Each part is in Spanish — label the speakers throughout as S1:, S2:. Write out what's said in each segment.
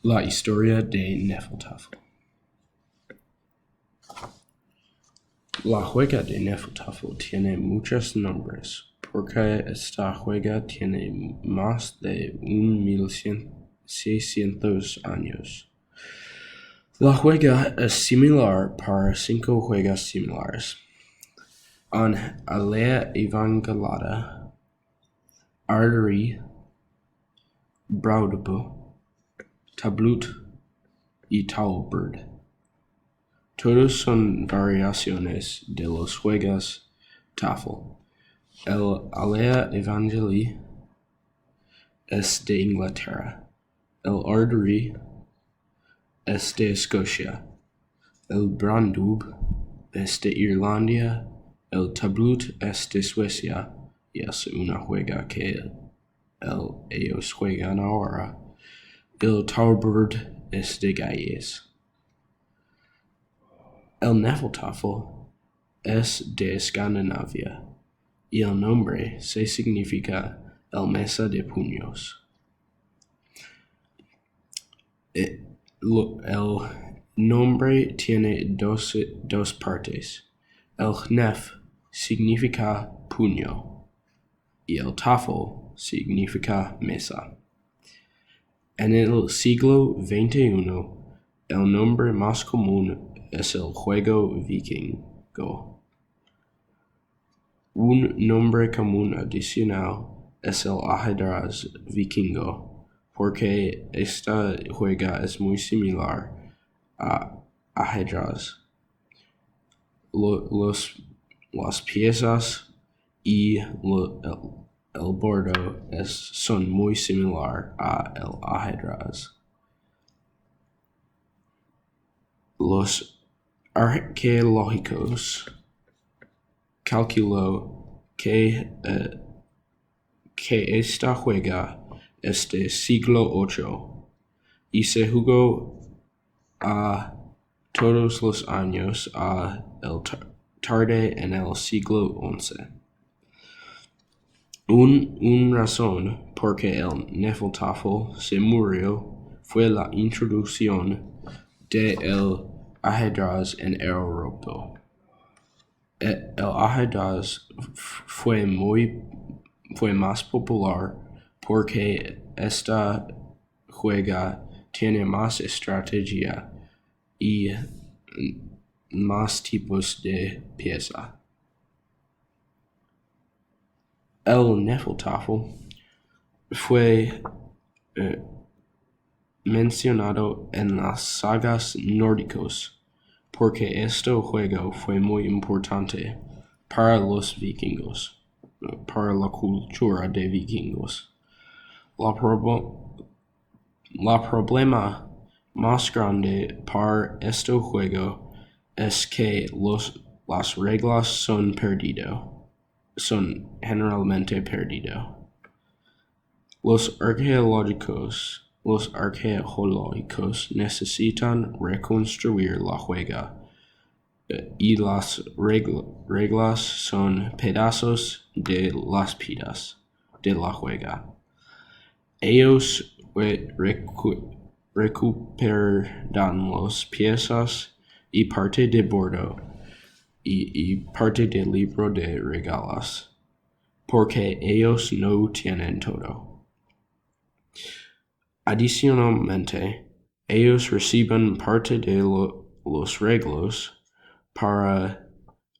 S1: La Historia de Hnefatafl. La juega de Hnefatafl tiene muchos nombres, porque esta juega tiene más de 1600 años. La juega es similar para 5 juegas similares. En Alea Evangelada, Artery, Braudabu, Tablut y Talbert. Todos son variaciones de los juegas Tafel. El Alea Evangelii es de Inglaterra. El Artery es de Escocia. El Brandub es de Irlanda. El Tablut es de Suecia y es una juega que ellos juegan ahora. El Talbert es de Gales. El Hnefatafl es de Escandinavia y el nombre se significa el mesa de puños. El nombre tiene dos partes. El Hnef significa puño y el Tafel significa mesa. En el siglo XXI, el nombre más común es el juego vikingo. Un nombre común adicional es el ajedrez vikingo, porque esta juega es muy similar a ajedrez. Las piezas y el bordo son muy similar a el ajedrez. Los arqueológicos calculó que esta juega es de siglo VIII y se jugó a todos los años a el tarde en el siglo XI. Una razón por que el Hnefatafl se murió fue la introducción de el ajedrez en Europa. El ajedrez fue más popular porque esta juega tiene más estrategia y más tipos de pieza. El Hnefatafl fue mencionado en las sagas nórdicos porque este juego fue muy importante para los vikingos, para la cultura de vikingos. La problema más grande para este juego es que las reglas son generalmente perdidas. Los arqueológicos necesitan reconstruir la juega y las reglas son pedazos de las piezas de la juega. Ellos recuperan las piezas y parte de bordo y parte del libro de reglas, porque ellos no tienen todo. Adicionalmente, ellos reciben parte de los reglos para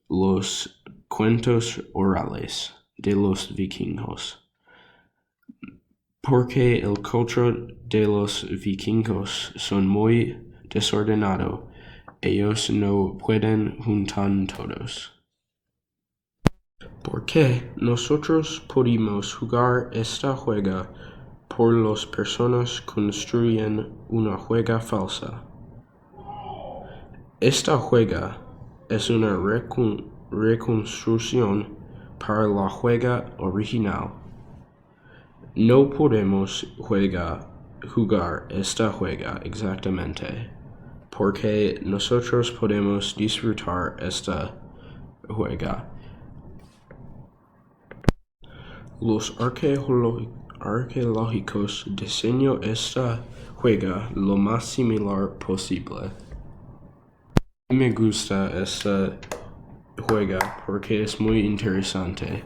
S1: los cuentos orales de los vikingos. Porque el cultura de los vikingos son muy desordenado, ellos no pueden juntar todos. Porque nosotros podemos jugar esta juega por las personas construyen una juega falsa. Esta juega es una reconstrucción para la juega original. No podemos jugar esta juega exactamente, porque nosotros podemos disfrutar esta juega. Los arqueológicos diseñó esta juega lo más similar posible. Me gusta esta juega porque es muy interesante.